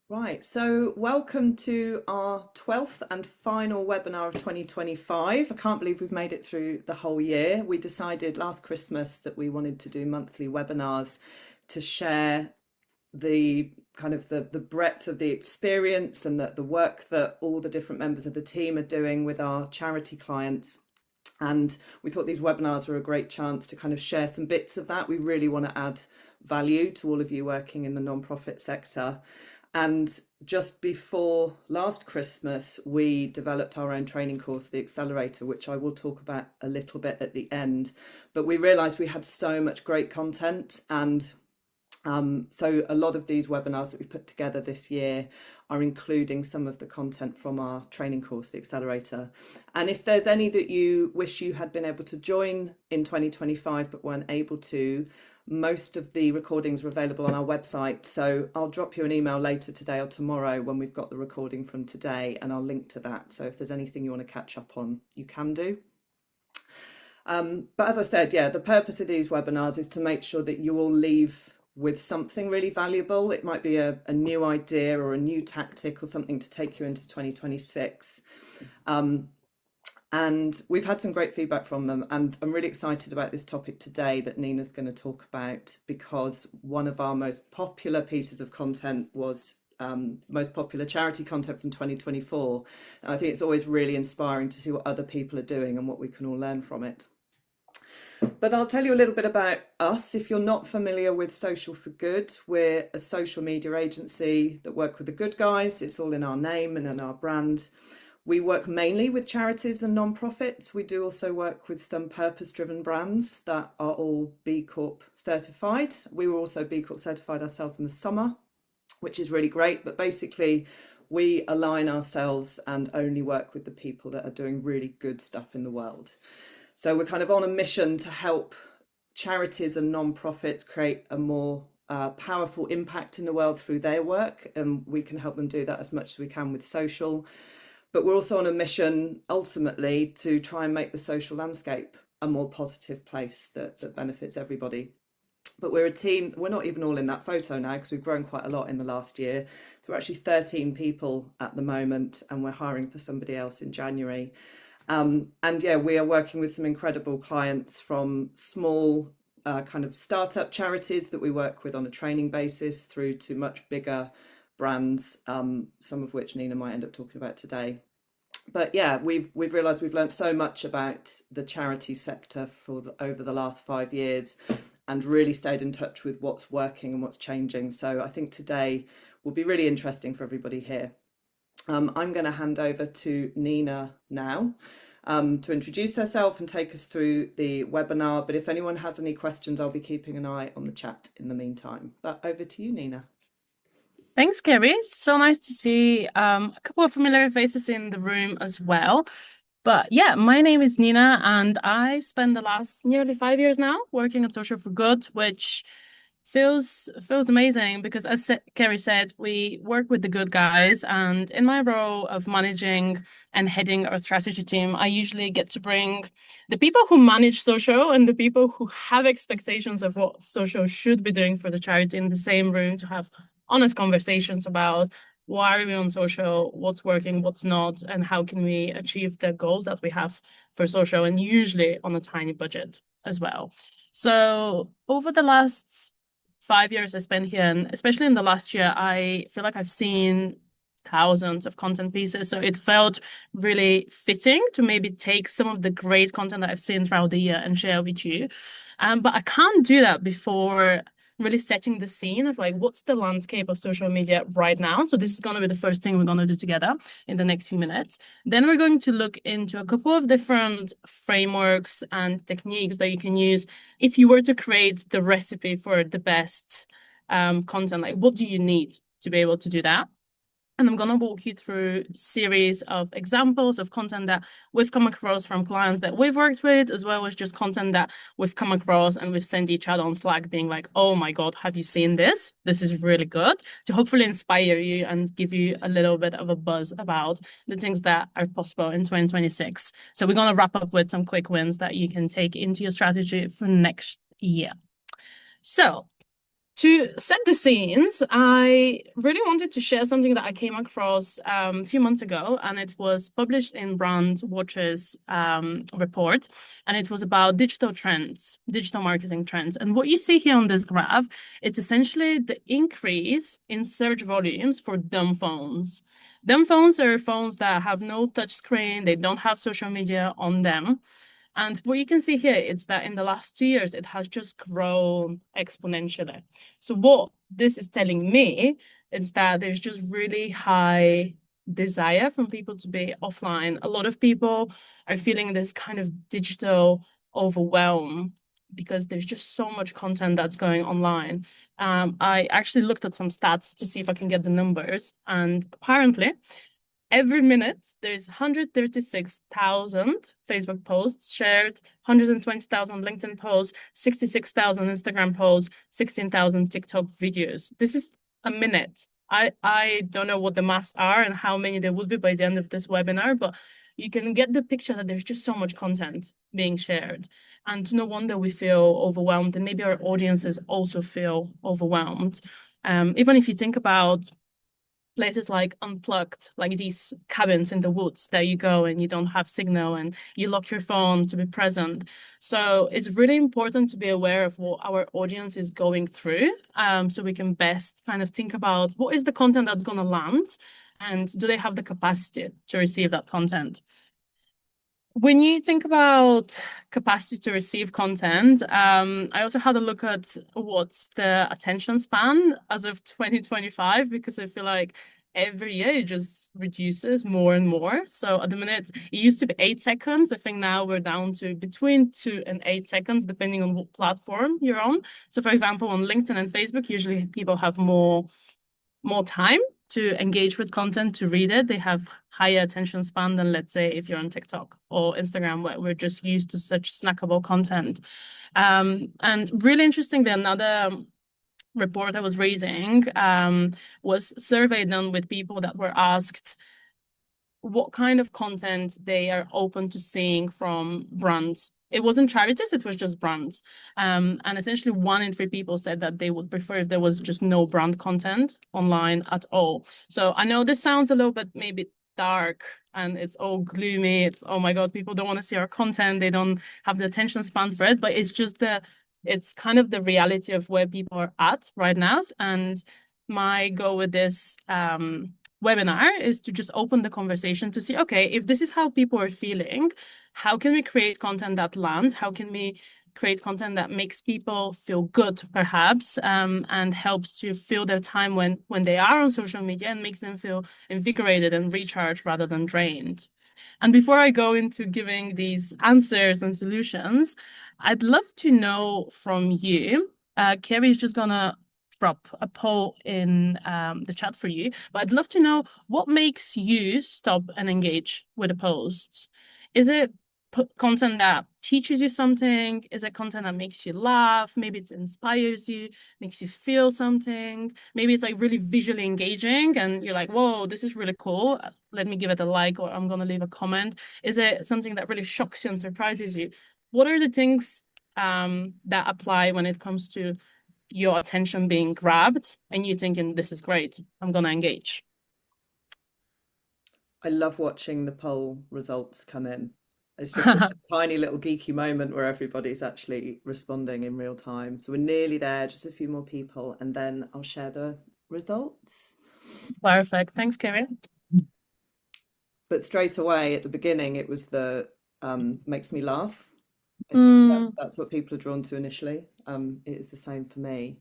Right, so welcome to our 12th and final webinar of 2025. I can't believe we've made it through the whole year. We decided last Christmas that we wanted to do monthly webinars to share the the breadth of the experience and the work that all the different members of the team are doing with our charity clients. And we thought these webinars were a great chance to kind of share some bits of that. We really want to add value to all of you working in the non-profit sector. And just before last Christmas, we developed our own training course, the Accelerator, which I will talk about a little bit at the end. But we realised we had so much great content, and so a lot of these webinars that we've put together this year are including some of the content from our training course, the Accelerator. And if there's any that you wish you had been able to join in 2025 but weren't able to, most of the recordings are available on our website. So I'll drop you an email later today or tomorrow when we've got the recording from today, and I'll link to that. So if there's anything you want to catch up on, you can do. But as I said, yeah, the purpose of these webinars is to make sure that you all leave with something really valuable. It might be a new idea or a new tactic or something to take you into 2026. And we've had some great feedback from them, and I'm really excited about this topic today that Nina's going to talk about, because one of our most popular pieces of content was most popular charity content from 2024. And I think it's always really inspiring to see what other people are doing and what we can all learn from it. But I'll tell you a little bit about us. If you're not familiar with Social for Good, we're a social media agency that work with the good guys. It's all in our name and in our brand. We work mainly with charities and non-profits. We do also work with some purpose-driven brands that are all B Corp certified. We were also B Corp certified ourselves in the summer, which is really great. But basically, we align ourselves and only work with the people that are doing really good stuff in the world. So we're kind of on a mission to help charities and non-profits create a more powerful impact in the world through their work, and we can help them do that as much as we can with social. But we're also on a mission ultimately to try and make the social landscape a more positive place that benefits everybody. But we're a team, we're not even all in that photo now because we've grown quite a lot in the last year. So we're actually 13 people at the moment, and we're hiring for somebody else in January. And yeah, we are working with some incredible clients, from small kind of startup charities that we work with on a training basis through to much bigger brands, some of which Nina might end up talking about today. But yeah, we've realised we've learned so much about the charity sector over the last 5 years, and really stayed in touch with what's working and what's changing. So I think today will be really interesting for everybody here. I'm going to hand over to Nina now to introduce herself and take us through the webinar. But if anyone has any questions, I'll be keeping an eye on the chat in the meantime. But over to you, Nina. Thanks, Kerry. It's so nice to see a couple of familiar faces in the room as well. But yeah, my name is Nina, and I've spent the last nearly 5 years now working at Social for Good, which feels amazing because, as Kerry said, we work with the good guys. And in my role of managing and heading our strategy team, I usually get to bring the people who manage social and the people who have expectations of what social should be doing for the charity in the same room to have honest conversations about why are we on social, what's working, what's not, and how can we achieve the goals that we have for social, and usually on a tiny budget as well. So over the last 5 years I spent here, and especially in the last year, I feel like I've seen thousands of content pieces. So it felt really fitting to maybe take some of the great content that I've seen throughout the year and share with you. But I can't do that before really setting the scene of like, what's the landscape of social media right now? So this is going to be the first thing we're going to do together in the next few minutes. Then we're going to look into a couple of different frameworks and techniques that you can use if you were to create the recipe for the best content. Like, what do you need to be able to do that? And I'm going to walk you through a series of examples of content that we've come across from clients that we've worked with, as well as just content that we've come across and we've sent each other on Slack being like, oh my God, have you seen this? This is really good, to hopefully inspire you and give you a little bit of a buzz about the things that are possible in 2026. So we're going to wrap up with some quick wins that you can take into your strategy for next year. So To set the scenes, I really wanted to share something that I came across a few months ago, and it was published in Brand Watch's report, and it was about digital trends, digital marketing trends. And what you see here on this graph, it's essentially the increase in search volumes for dumb phones. Dumb phones are phones that have no touch screen, they don't have social media on them. And what you can see here is that in the last 2 years, it has just grown exponentially. So what this is telling me is that there's just really high desire from people to be offline. A lot of people are feeling this kind of digital overwhelm because there's just so much content that's going online. I actually looked at some stats to see if I can get the numbers, and apparently every minute, there's 136,000 Facebook posts shared, 120,000 LinkedIn posts, 66,000 Instagram posts, 16,000 TikTok videos. This is a minute. I don't know what the maths are and how many there would be by the end of this webinar, but you can get the picture that there's just so much content being shared. And no wonder we feel overwhelmed, and maybe our audiences also feel overwhelmed. Even if you think about places like unplugged, like these cabins in the woods that you go and you don't have signal and you lock your phone to be present. So it's really important to be aware of what our audience is going through, so we can best kind of think about what is the content that's going to land and do they have the capacity to receive that content. When you think about capacity to receive content, I also had a look at what's the attention span as of 2025, because I feel like every year it just reduces more and more. So at the minute, it used to be 8 seconds. I think now we're down to between 2 and 8 seconds, depending on what platform you're on. So for example, on LinkedIn and Facebook, usually people have more time to engage with content, to read it. They have higher attention span than, let's say, if you're on TikTok or Instagram, where we're just used to such snackable content. And really interestingly, another report I was reading was a survey done with people that were asked what kind of content they are open to seeing from brands. It wasn't charities, it was just brands. And essentially 1 in 3 people said that they would prefer if there was just no brand content online at all. So I know this sounds a little bit maybe dark and it's all gloomy. It's, oh my God, people don't want to see our content. They don't have the attention span for it, but it's kind of the reality of where people are at right now. And my goal with this webinar is to just open the conversation to see, okay, if this is how people are feeling, how can we create content that lands? How can we create content that makes people feel good, perhaps, and helps to fill their time when they are on social media and makes them feel invigorated and recharged rather than drained. And before I go into giving these answers and solutions, I'd love to know from you. Kerry is just gonna drop a poll in the chat for you, but I'd love to know what makes you stop and engage with a post. Is it content that teaches you something? Is it content that makes you laugh? Maybe it inspires you, makes you feel something. Maybe it's like really visually engaging and you're like, whoa, this is really cool. Let me give it a like, or I'm going to leave a comment. Is it something that really shocks you and surprises you? What are the things that apply when it comes to your attention being grabbed and you thinking, this is great, I'm going to engage? I love watching the poll results come in. It's just a tiny little geeky moment where everybody's actually responding in real time. So we're nearly there, just a few more people, and then I'll share the results. Perfect. Thanks, Kerry. But straight away at the beginning, it was the makes me laugh. I think that's what people are drawn to initially. It is the same for me.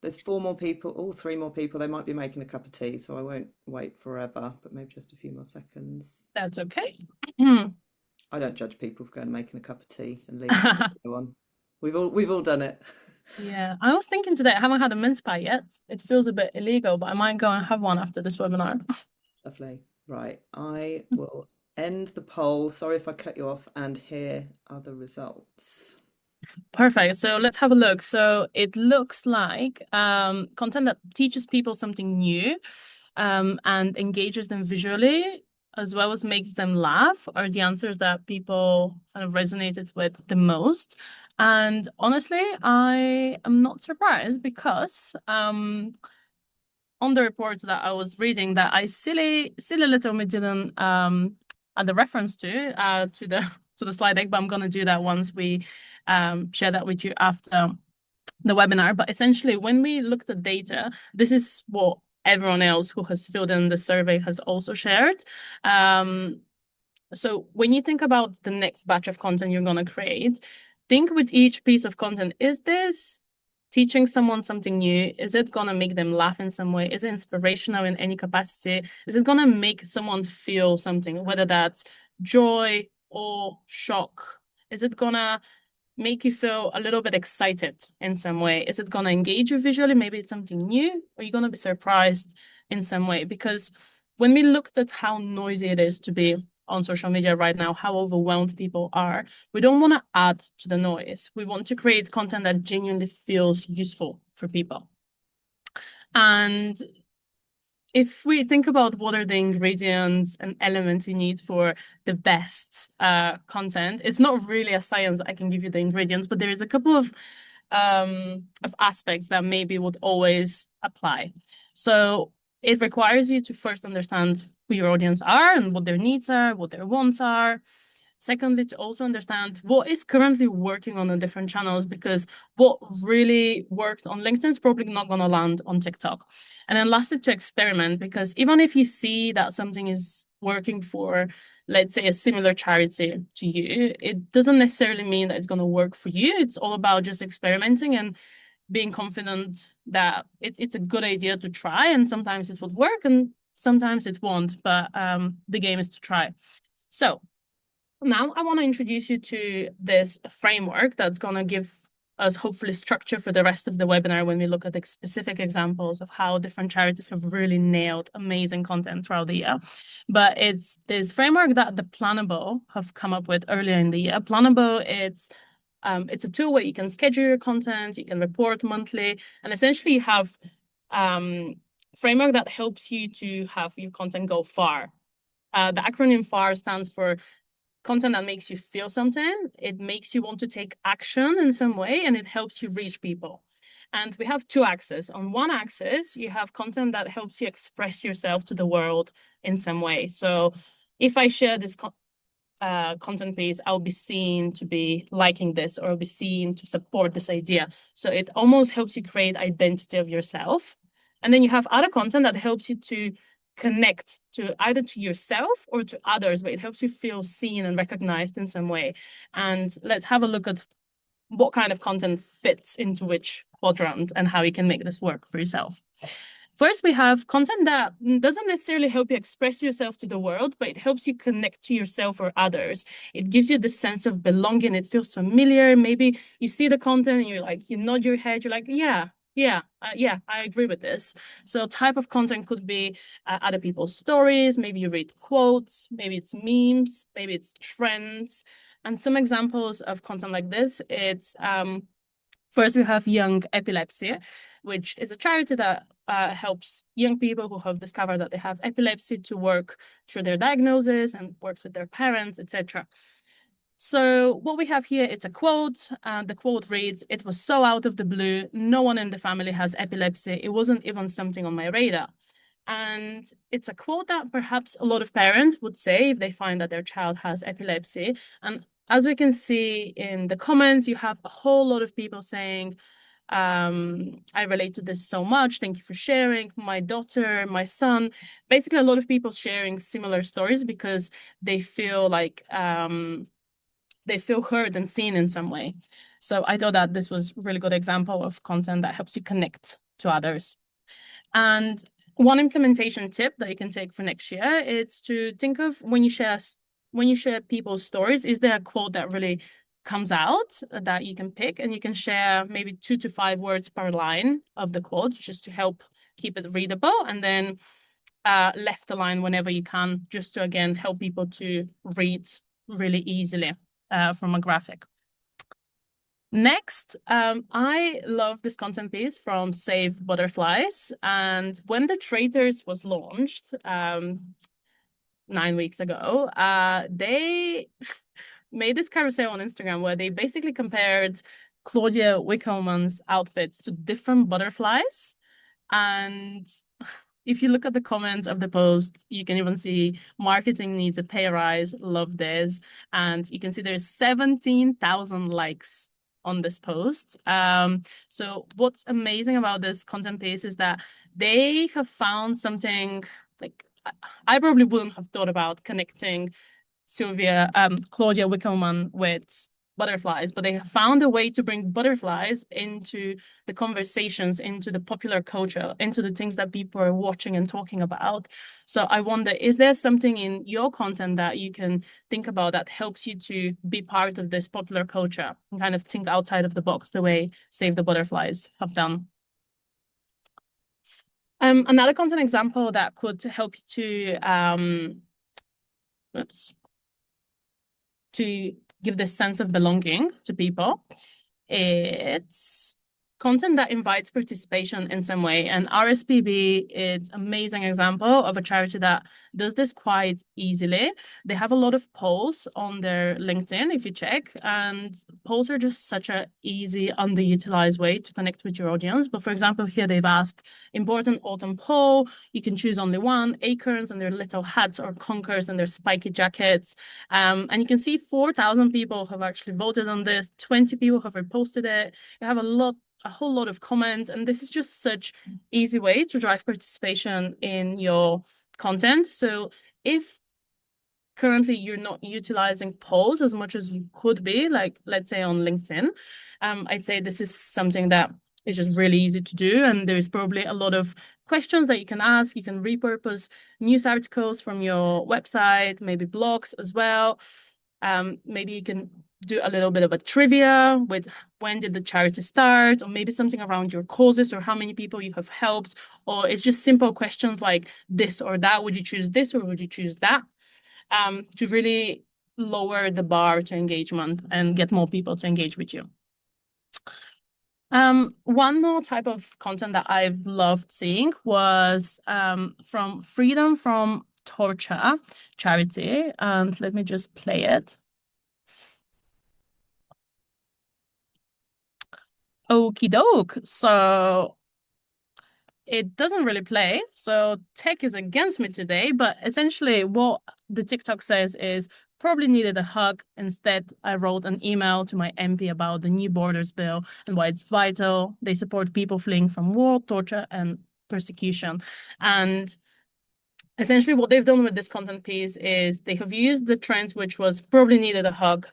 There's 4 more people, 3 more people. They might be making a cup of tea, so I won't wait forever, but maybe just a few more seconds. That's okay. I don't judge people for going and making a cup of tea and leaving the video on. We've all done it. Yeah, I was thinking today, I haven't had a mince pie yet. It feels a bit illegal, but I might go and have one after this webinar. Lovely. Right, I will end the poll. Sorry if I cut you off, and here are the results. Perfect. So let's have a look. So it looks like content that teaches people something new and engages them visually, as well as makes them laugh, are the answers that people kind of resonated with the most. And honestly, I am not surprised because on the reports that I was reading that I silly little me didn't add the reference to the to the slide deck, but I'm gonna do that once we share that with you after the webinar. But essentially, when we looked at data, this is what everyone else who has filled in the survey has also shared. So when you think about the next batch of content you're going to create, think with each piece of content, is this teaching someone something new? Is it going to make them laugh in some way? Is it inspirational in any capacity? Is it going to make someone feel something, whether that's joy or shock? Is it going to make you feel a little bit excited in some way? Is it going to engage you visually? Maybe it's something new, or you're going to be surprised in some way. Because when we looked at how noisy it is to be on social media right now, how overwhelmed people are, we don't want to add to the noise. We want to create content that genuinely feels useful for people. And if we think about what are the ingredients and elements you need for the best content, it's not really a science that I can give you the ingredients, but there is a couple of aspects that maybe would always apply. So it requires you to first understand who your audience are and what their needs are, what their wants are. Secondly, to also understand what is currently working on the different channels, because what really worked on LinkedIn is probably not going to land on TikTok. And then lastly, to experiment, because even if you see that something is working for, let's say, a similar charity to you, it doesn't necessarily mean that it's going to work for you. It's all about just experimenting and being confident that it's a good idea to try. And sometimes it would work and sometimes it won't, but the game is to try. So now I want to introduce you to this framework that's going to give us hopefully structure for the rest of the webinar when we look at the specific examples of how different charities have really nailed amazing content throughout the year. But it's this framework that the Planable have come up with earlier in the year. Planable, it's a tool where you can schedule your content, you can report monthly, and essentially you have framework that helps you to have your content go far. The acronym FAR stands for content that makes you feel something. It makes you want to take action in some way, and it helps you reach people. And we have two axes. On one axis, you have content that helps you express yourself to the world in some way. So if I share this content piece, I'll be seen to be liking this, or I'll be seen to support this idea. So it almost helps you create identity of yourself. And then you have other content that helps you to connect to either to yourself or to others, but it helps you feel seen and recognized in some way. And let's have a look at what kind of content fits into which quadrant and how you can make this work for yourself. First, we have content that doesn't necessarily help you express yourself to the world, but it helps you connect to yourself or others. It gives you the sense of belonging. It feels familiar. Maybe you see the content and you're like, you nod your head. You're like, yeah, I agree with this. So type of content could be other people's stories. Maybe you read quotes. Maybe it's memes. Maybe it's trends. And some examples of content like this, it's first, we have Young Epilepsy, which is a charity that helps young people who have discovered that they have epilepsy to work through their diagnosis and works with their parents, etc. So what we have here, it's a quote. The quote reads, "It was so out of the blue. No one in the family has epilepsy. It wasn't even something on my radar." And it's a quote that perhaps a lot of parents would say if they find that their child has epilepsy. And as we can see in the comments, you have a whole lot of people saying, I relate to this so much. Thank you for sharing. My daughter, my son, basically a lot of people sharing similar stories because they feel like they feel heard and seen in some way. So I thought that this was a really good example of content that helps you connect to others. And one implementation tip that you can take for next year is to think of when you share people's stories, is there a quote that really comes out that you can pick, and you can share maybe 2 to 5 words per line of the quote just to help keep it readable, and then left align whenever you can, just to again help people to read really easily from a graphic. Next, I love this content piece from Save Butterflies. And when the Traitors was launched 9 weeks ago, they made this carousel on Instagram where they basically compared Claudia Wickelman's outfits to different butterflies. And if you look at the comments of the post, you can even see marketing needs a pay rise. Love this. And you can see there's 17,000 likes on this post. So what's amazing about this content piece is that they have found something like I probably wouldn't have thought about connecting Claudia Wickelman with butterflies, but they have found a way to bring butterflies into the conversations, into the popular culture, into the things that people are watching and talking about. So I wonder, is there something in your content that you can think about that helps you to be part of this popular culture and kind of think outside of the box the way Save the Butterflies have done? Another content example that could help you to give this sense of belonging to people. It's content that invites participation in some way. And RSPB is an amazing example of a charity that does this quite easily. They have a lot of polls on their LinkedIn, if you check, and polls are just such an easy, underutilized way to connect with your audience. But for example, here they've asked important autumn poll. You can choose only one, acorns and their little hats, or conkers and their spiky jackets. And you can see 4,000 people have actually voted on this. 20 people have reposted it. You have a whole lot of comments, and this is just such easy way to drive participation in your content. So if currently you're not utilizing polls as much as you could be, like let's say on LinkedIn, I'd say this is something that is just really easy to do. And there's probably a lot of questions that you can ask. You can repurpose news articles from your website, maybe blogs as well. Maybe you can do a little bit of a trivia with when did the charity start, or maybe something around your causes or how many people you have helped, or it's just simple questions like this or that. Would you choose this or would you choose that? To really lower the bar to engagement and get more people to engage with you. One more type of content that I've loved seeing was from Freedom from Torture charity. And let me just play it. Okie doke. So it doesn't really play. So tech is against me today, but essentially what the TikTok says is probably needed a hug. Instead, I wrote an email to my MP about the new borders bill and why it's vital. They support people fleeing from war, torture, and persecution. And essentially what they've done with this content piece is they have used the trend, which was probably needed a hug,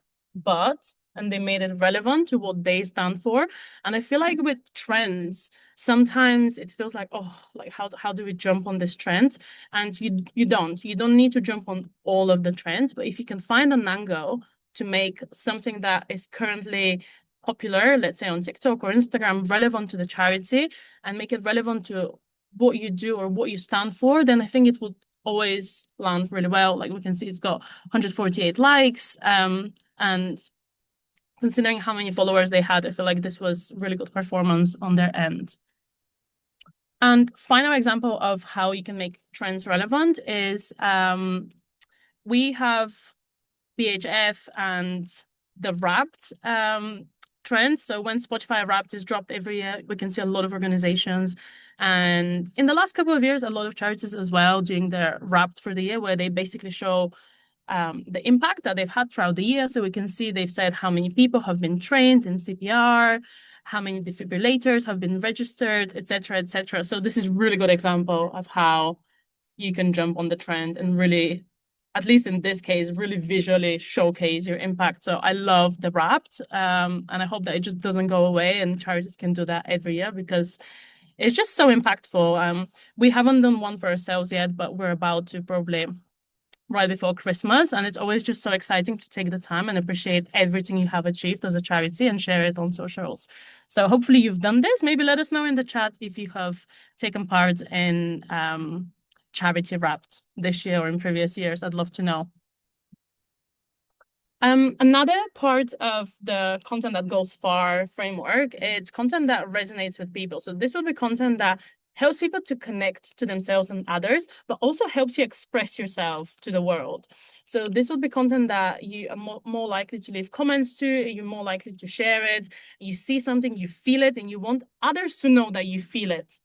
and they made it relevant to what they stand for. And I feel like with trends, sometimes it feels like, oh, like how do we jump on this trend? And you don't need to jump on all of the trends, but if you can find an angle to make something that is currently popular, let's say on TikTok or Instagram, relevant to the charity and make it relevant to what you do or what you stand for, then I think it would always land really well. Like we can see it's got 148 likes, and considering how many followers they had, I feel like this was really good performance on their end. And final example of how you can make trends relevant is we have BHF and the Wrapped trend. So when Spotify Wrapped is dropped every year, we can see a lot of organizations. And in the last couple of years, a lot of charities as well doing their Wrapped for the year, where they basically show the impact that they've had throughout the year. So we can see they've said how many people have been trained in CPR, how many defibrillators have been registered, etc., etc. So this is a really good example of how you can jump on the trend and really, at least in this case, really visually showcase your impact. So I love the Wrapped, and I hope that it just doesn't go away and charities can do that every year because it's just so impactful. We haven't done one for ourselves yet, but we're about to probably right before Christmas. And it's always just so exciting to take the time and appreciate everything you have achieved as a charity and share it on socials. So hopefully you've done this. Maybe let us know in the chat if you have taken part in charity Wrapped this year or in previous years. I'd love to know. Another part of the content that goes far framework, it's content that resonates with people. So this will be content that helps people to connect to themselves and others, but also helps you express yourself to the world. So this would be content that you are more likely to leave comments to, you're more likely to share it, you see something, you feel it, and you want others to know that you feel it.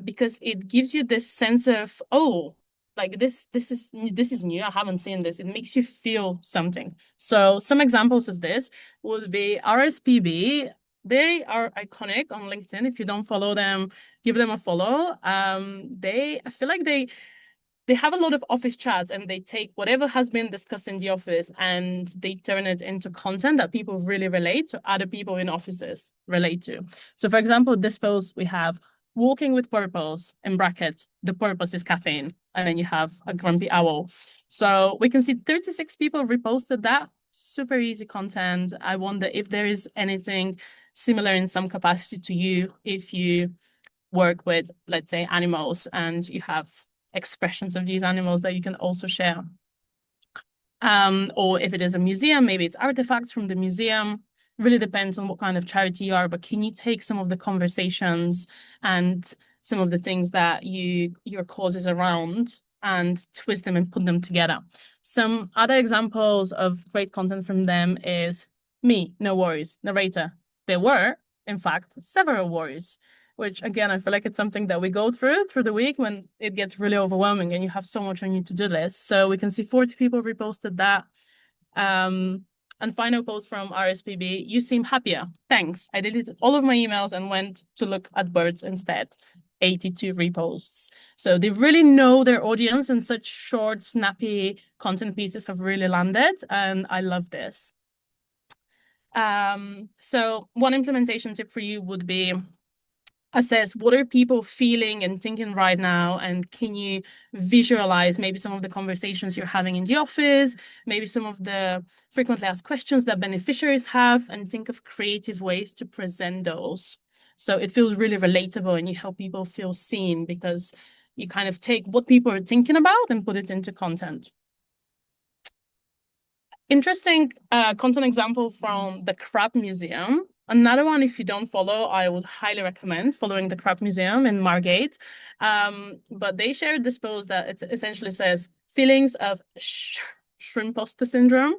Because it gives you this sense of, oh, like this is new. I haven't seen this. It makes you feel something. So some examples of this would be RSPB. They are iconic on LinkedIn. If you don't follow them, give them a follow. I feel like they have a lot of office chats, and they take whatever has been discussed in the office and they turn it into content that people really relate to, other people in offices relate to. So for example, this post we have walking with purpose, in brackets, the purpose is caffeine. And then you have a grumpy owl. So we can see 36 people reposted that. Super easy content. I wonder if there is anything similar in some capacity to you, if you work with, let's say, animals and you have expressions of these animals that you can also share. Or if it is a museum, maybe it's artifacts from the museum. Really depends on what kind of charity you are, but can you take some of the conversations and some of the things that your cause is around and twist them and put them together? Some other examples of great content from them is me, no worries, narrator. There were, in fact, several worries, which again, I feel like it's something that we go through the week when it gets really overwhelming and you have so much on your to-do list. So we can see 40 people reposted that. And final post from RSPB, you seem happier. Thanks. I deleted all of my emails and went to look at birds instead. 82 reposts. So they really know their audience, and such short, snappy content pieces have really landed. And I love this. So one implementation tip for you would be assess what are people feeling and thinking right now, and can you visualize maybe some of the conversations you're having in the office, maybe some of the frequently asked questions that beneficiaries have, and think of creative ways to present those. So it feels really relatable and you help people feel seen because you kind of take what people are thinking about and put it into content. Interesting content example from the Crab Museum. Another one, if you don't follow, I would highly recommend following the Crab Museum in Margate. But they shared this post that it essentially says feelings of shrimposter syndrome,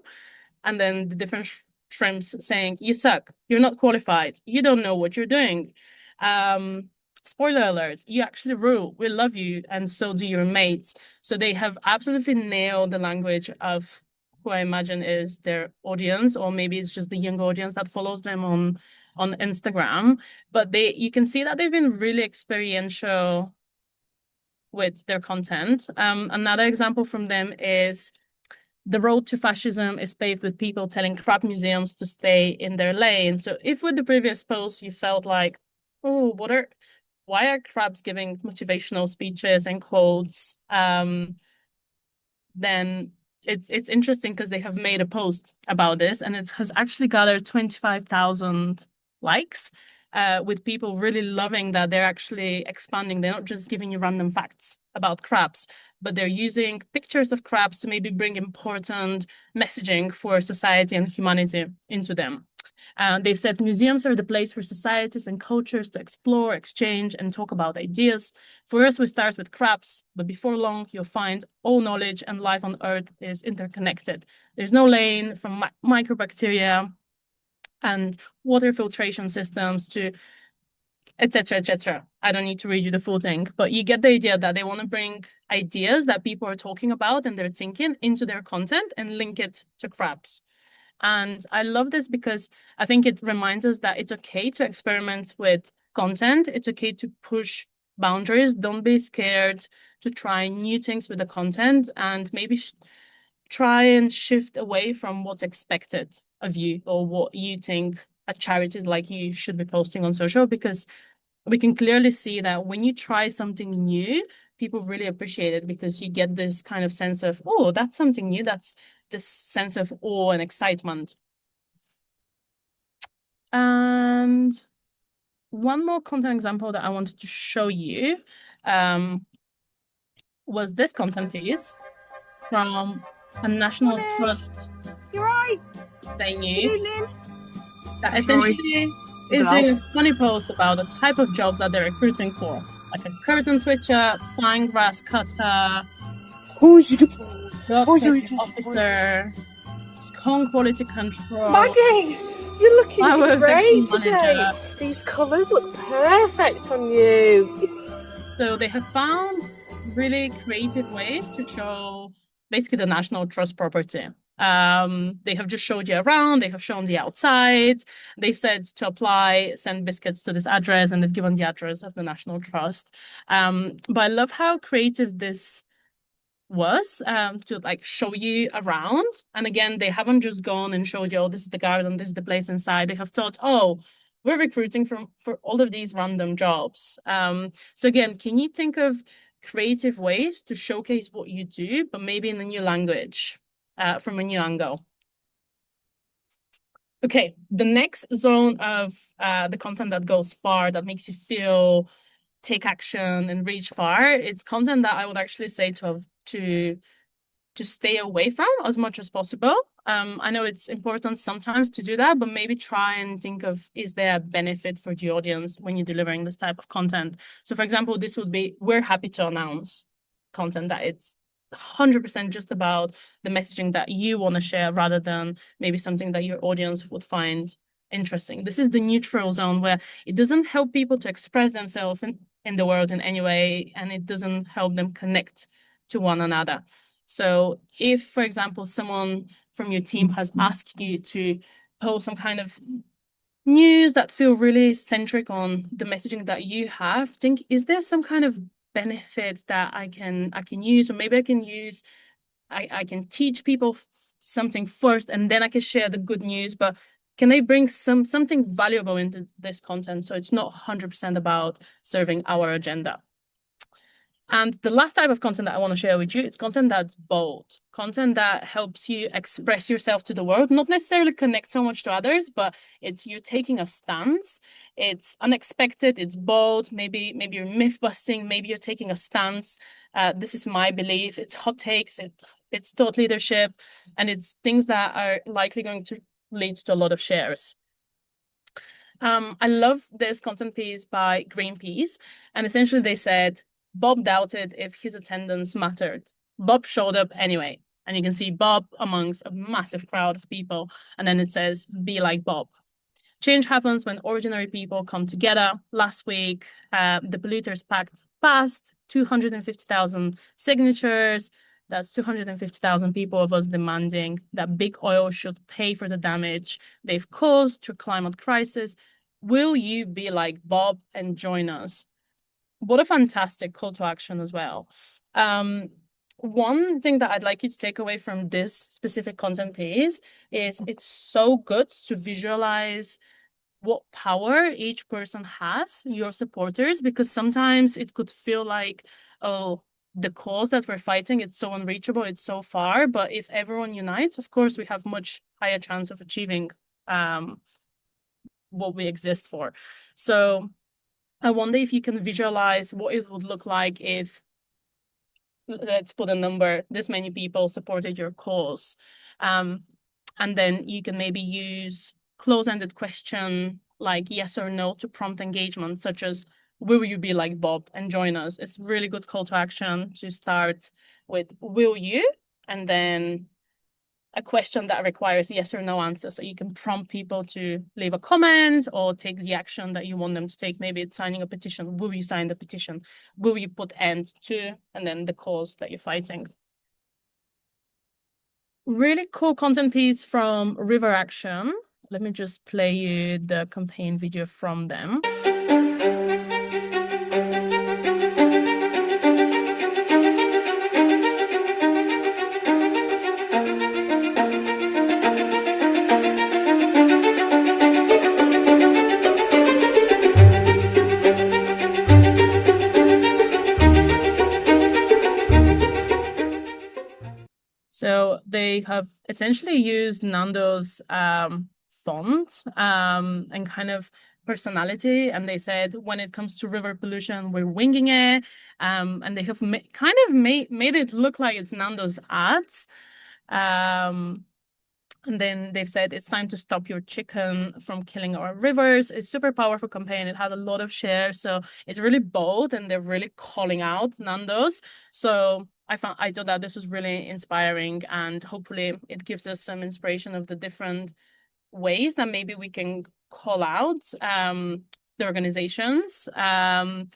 and then the different shrimps saying, you suck, you're not qualified, you don't know what you're doing. Spoiler alert, you actually rule, we love you, and so do your mates. So they have absolutely nailed the language of who I imagine is their audience, or maybe it's just the young audience that follows them on Instagram. But you can see that they've been really experiential with their content. Another example from them is the road to fascism is paved with people telling crab museums to stay in their lane. So if with the previous post you felt like, oh, why are crabs giving motivational speeches and quotes? Then it's interesting because they have made a post about this, and it has actually gathered 25,000 likes, with people really loving that they're actually expanding. They're not just giving you random facts about crabs, but they're using pictures of crabs to maybe bring important messaging for society and humanity into them. They've said museums are the place for societies and cultures to explore, exchange, and talk about ideas. For us, we start with crabs, but before long, you'll find all knowledge and life on Earth is interconnected. There's no lane from microbacteria and water filtration systems to etc., etc. I don't need to read you the full thing, but you get the idea that they want to bring ideas that people are talking about and they're thinking into their content and link it to crabs. And I love this because I think it reminds us that it's okay to experiment with content. It's okay to push boundaries. Don't be scared to try new things with the content, and maybe try and shift away from what's expected of you or what you think a charity like you should be posting on social, because we can clearly see that when you try something new, people really appreciate it because you get this kind of sense of, oh, that's something new. That's this sense of awe and excitement. And one more content example that I wanted to show you was this content piece from a National Trust venue that essentially is doing a funny post about the type of jobs that they're recruiting for. like a curtain switcher, fine grass cutter, Oh, you, dog oh, safety officer, scone quality control, Maggie, you're looking flower great victim today. manager. These colours look perfect on you. So they have found really creative ways to show basically the national trust property. They have just showed you around, they have shown the outside, they've said to apply, send biscuits to this address, and they've given the address of the National Trust. But I love how creative this was to like show you around. And again, they haven't just gone and showed you, oh, this is the garden, this is the place inside. They have thought, oh, we're recruiting for all of these random jobs. So again, can you think of creative ways to showcase what you do, but maybe in a new language, from a new angle? Okay, the next zone of the content that goes far, that makes you feel take action and reach far, it's content that I would actually say to stay away from as much as possible. I know it's important sometimes to do that, but maybe try and think of, is there a benefit for the audience when you're delivering this type of content? So for example, this would be, we're happy to announce content that it's 100% just about the messaging that you want to share rather than maybe something that your audience would find interesting. This is the neutral zone where it doesn't help people to express themselves in the world in any way, and it doesn't help them connect to one another. So if, for example, someone from your team has asked you to post some kind of news that feel really centric on the messaging that you have, think, is there some kind of benefit that I can use, or maybe I can teach people something first and then I can share the good news, but can they bring something valuable into this content so it's not 100% about serving our agenda? And the last type of content that I want to share with you, it's content that's bold, content that helps you express yourself to the world, not necessarily connect so much to others, but it's you taking a stance. It's unexpected, it's bold, maybe you're myth busting, maybe you're taking a stance. This is my belief, it's hot takes, it's thought leadership, and it's things that are likely going to lead to a lot of shares. I love this content piece by Greenpeace, and essentially they said, Bob doubted if his attendance mattered. Bob showed up anyway. And you can see Bob amongst a massive crowd of people. And then it says, be like Bob. Change happens when ordinary people come together. Last week, the Polluters Pact passed 250,000 signatures. That's 250,000 people of us demanding that big oil should pay for the damage they've caused through climate crisis. Will you be like Bob and join us? What a fantastic call to action as well. One thing that I'd like you to take away from this specific content piece is it's so good to visualize what power each person has, your supporters, because sometimes it could feel like, oh, the cause that we're fighting, it's so unreachable, it's so far. But if everyone unites, of course, we have much higher chance of achieving what we exist for. So I wonder if you can visualize what it would look like if, let's put a number, this many people supported your cause. And then you can maybe use close-ended question like yes or no to prompt engagement, such as, will you be like Bob and join us? It's really good call to action to start with, will you? And then a question that requires yes or no answer. So you can prompt people to leave a comment or take the action that you want them to take. Maybe it's signing a petition. Will you sign the petition? Will you put end to, and then the cause that you're fighting? Really cool content piece from River Action. Let me just play you the campaign video from them. So they have essentially used Nando's font and kind of personality, and they said when it comes to river pollution, we're winging it, and they have kind of made it look like it's Nando's ads. And then they've said it's time to stop your chicken from killing our rivers. It's a super powerful campaign. It had a lot of shares. So it's really bold and they're really calling out Nando's. So I thought that this was really inspiring, and hopefully it gives us some inspiration of the different ways that maybe we can call out the organizations and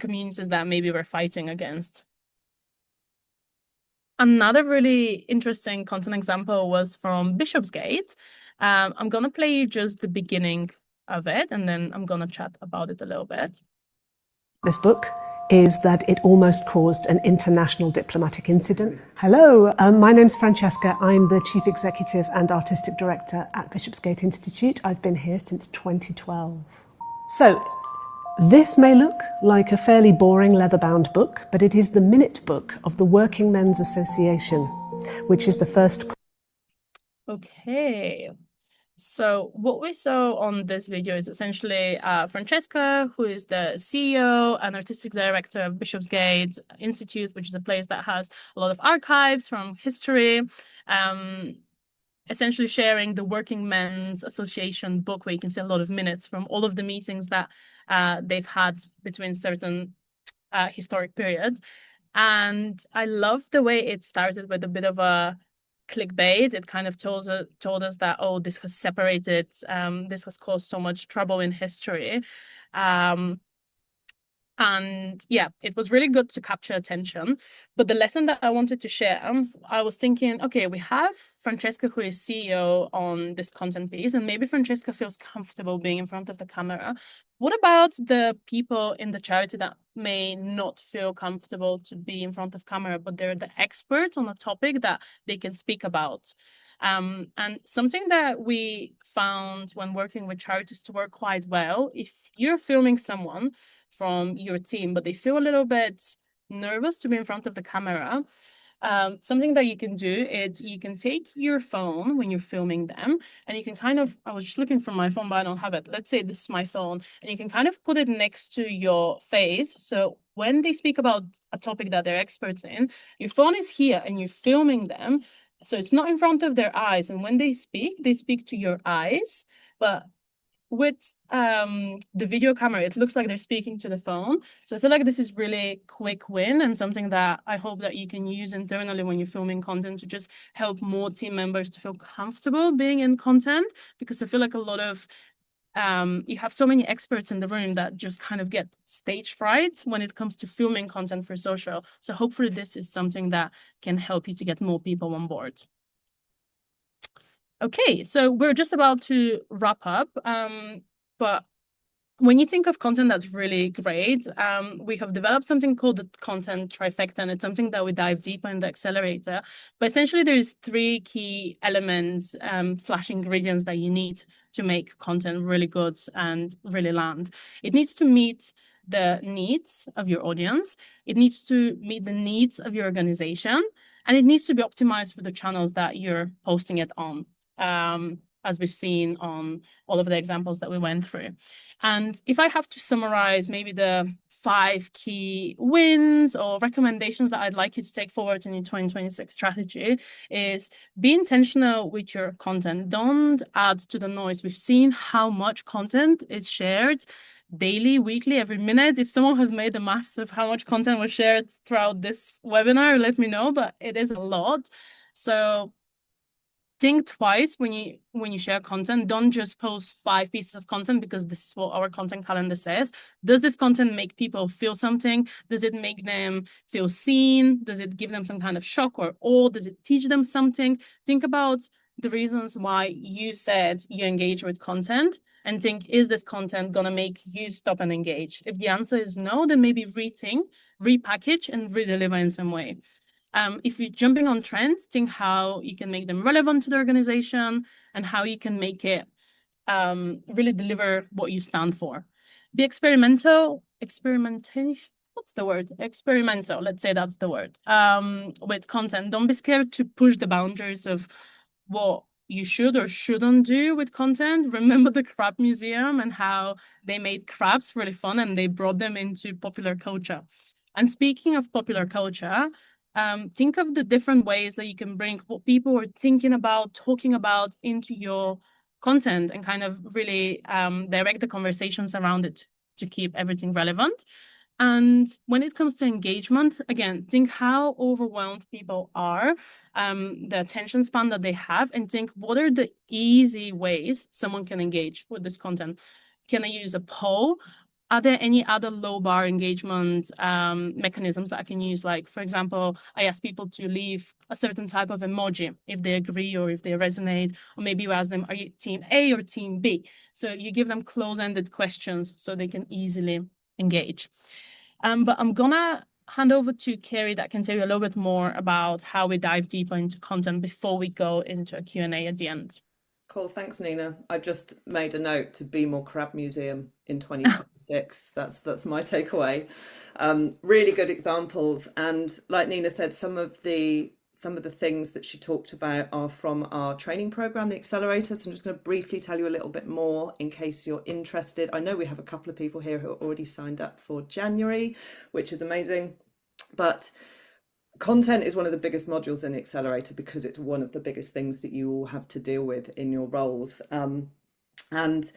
communities that maybe we're fighting against. Another really interesting content example was from Bishopsgate. I'm going to play you just the beginning of it, and then I'm going to chat about it a little bit. This book is that it almost caused an international diplomatic incident. Hello, my name's Francesca. I'm the Chief Executive and Artistic Director at Bishopsgate Institute. I've been here since 2012. So, this may look like a fairly boring leather-bound book, but it is the minute book of the Working Men's Association, which is the first... Okay, so what we saw on this video is essentially Francesca, who is the CEO and Artistic Director of Bishopsgate Institute, which is a place that has a lot of archives from history, essentially sharing the Working Men's Association book, where you can see a lot of minutes from all of the meetings that they've had between certain historic periods. And I love the way it started with a bit of a clickbait. It kind of told us that, oh, this has separated, this has caused so much trouble in history. And yeah, it was really good to capture attention. But the lesson that I wanted to share, I was thinking, okay, we have Francesca, who is CEO on this content piece, and maybe Francesca feels comfortable being in front of the camera. What about the people in the charity that may not feel comfortable to be in front of camera, but they're the experts on a topic that they can speak about? And something that we found when working with charities to work quite well, if you're filming someone from your team, but they feel a little bit nervous to be in front of the camera, something that you can do is you can take your phone when you're filming them, and you can kind of, I was just looking for my phone, but I don't have it. Let's say this is my phone, and you can kind of put it next to your face. So when they speak about a topic that they're experts in, your phone is here and you're filming them. So it's not in front of their eyes. And when they speak to your eyes, but with the video camera, it looks like they're speaking to the phone. So I feel like this is really quick win, and something that I hope that you can use internally when you're filming content to just help more team members to feel comfortable being in content, because I feel like a lot of you have so many experts in the room that just kind of get stage fright when it comes to filming content for social. So hopefully this is something that can help you to get more people on board. Okay, so we're just about to wrap up, but when you think of content that's really great, we have developed something called the content trifecta, and it's something that we dive deeper in the accelerator. But essentially, there's 3 key elements / ingredients that you need to make content really good and really land. It needs to meet the needs of your audience. It needs to meet the needs of your organization, and it needs to be optimized for the channels that you're posting it on. As we've seen on all of the examples that we went through. And if I have to summarize maybe the 5 key wins or recommendations that I'd like you to take forward in your 2026 strategy, is be intentional with your content. Don't add to the noise. We've seen how much content is shared daily, weekly, every minute. If someone has made the maths of how much content was shared throughout this webinar, let me know, but it is a lot. So think twice when you share content. Don't just post 5 pieces of content because this is what our content calendar says. Does this content make people feel something? Does it make them feel seen? Does it give them some kind of shock or awe? Does it teach them something? Think about the reasons why you said you engage with content, and think, is this content gonna make you stop and engage? If the answer is no, then maybe rethink, repackage, and redeliver in some way. If you're jumping on trends, think how you can make them relevant to the organization and how you can make it really deliver what you stand for. Be experimental. What's the word? Experimental. Let's say that's the word. With content, don't be scared to push the boundaries of what you should or shouldn't do with content. Remember the crab museum and how they made crabs really fun and they brought them into popular culture. And speaking of popular culture, think of the different ways that you can bring what people are thinking about, talking about into your content and kind of really direct the conversations around it to keep everything relevant. And when it comes to engagement, again, think how overwhelmed people are, the attention span that they have, and think what are the easy ways someone can engage with this content. Can I use a poll? Are there any other low bar engagement mechanisms that I can use? Like, for example, I ask people to leave a certain type of emoji if they agree or if they resonate, or maybe you ask them, are you team A or team B? So you give them close-ended questions so they can easily engage. But I'm gonna hand over to Kerry that can tell you a little bit more about how we dive deeper into content before we go into a Q&A at the end. Cool, thanks Nina. I've just made a note to be more Crab Museum in 2026. That's my takeaway. Really good examples, and like Nina said, some of the things that she talked about are from our training program, the Accelerator. So I'm just going to briefly tell you a little bit more in case you're interested. I know we have a couple of people here who are already signed up for January, which is amazing, but content is one of the biggest modules in the Accelerator because it's one of the biggest things that you all have to deal with in your roles. And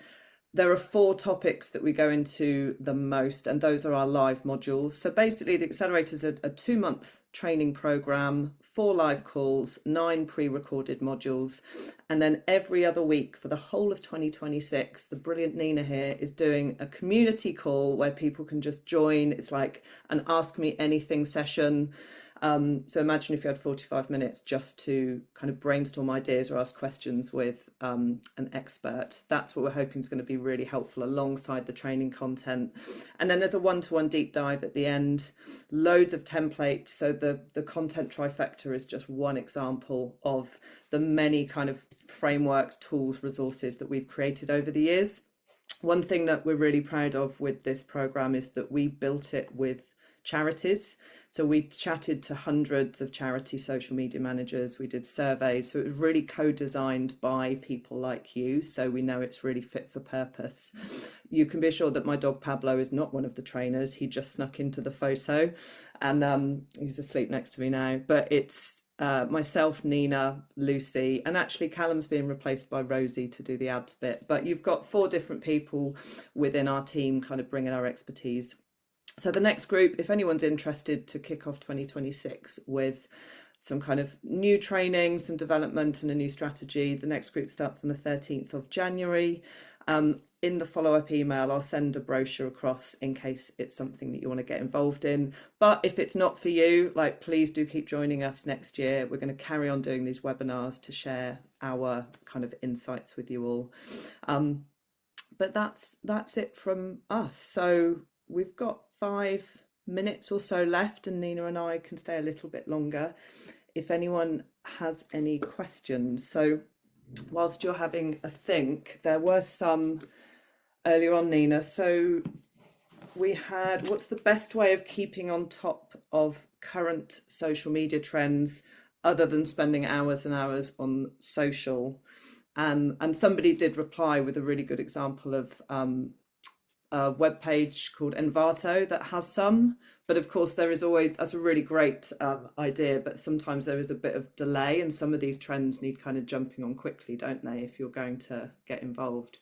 there are 4 topics that we go into the most, and those are our live modules. So basically the Accelerator is a 2-month training program, 4 live calls, 9 pre-recorded modules, and then every other week for the whole of 2026, the brilliant Nina here is doing a community call where people can just join. It's like an Ask Me Anything session. So imagine if you had 45 minutes just to kind of brainstorm ideas or ask questions with an expert. That's what we're hoping is going to be really helpful alongside the training content. And then there's a one-to-one deep dive at the end, loads of templates. So the content trifecta is just one example of the many kind of frameworks, tools, resources that we've created over the years. One thing that we're really proud of with this program is that we built it with charities. So we chatted to hundreds of charity social media managers. We did surveys. So it was really co-designed by people like you. So we know it's really fit for purpose. You can be assured that my dog Pablo is not one of the trainers. He just snuck into the photo and he's asleep next to me now. But it's myself, Nina, Lucy, and actually Callum's being replaced by Rosie to do the ads bit. But you've got 4 different people within our team kind of bringing our expertise. So the next group, if anyone's interested to kick off 2026 with some kind of new training, some development and a new strategy, the next group starts on the 13th of January. In the follow-up email, I'll send a brochure across in case it's something that you want to get involved in. But if it's not for you, like, please do keep joining us next year. We're going to carry on doing these webinars to share our kind of insights with you all. But that's it from us. So we've got 5 minutes or so left, and Nina and I can stay a little bit longer if anyone has any questions. So whilst you're having a think, there were some earlier on, Nina. So we had, what's the best way of keeping on top of current social media trends other than spending hours and hours on social? And somebody did reply with a really good example of a webpage called Envato that has some, but of course there is always, that's a really great idea, but sometimes there is a bit of delay and some of these trends need kind of jumping on quickly, don't they, if you're going to get involved.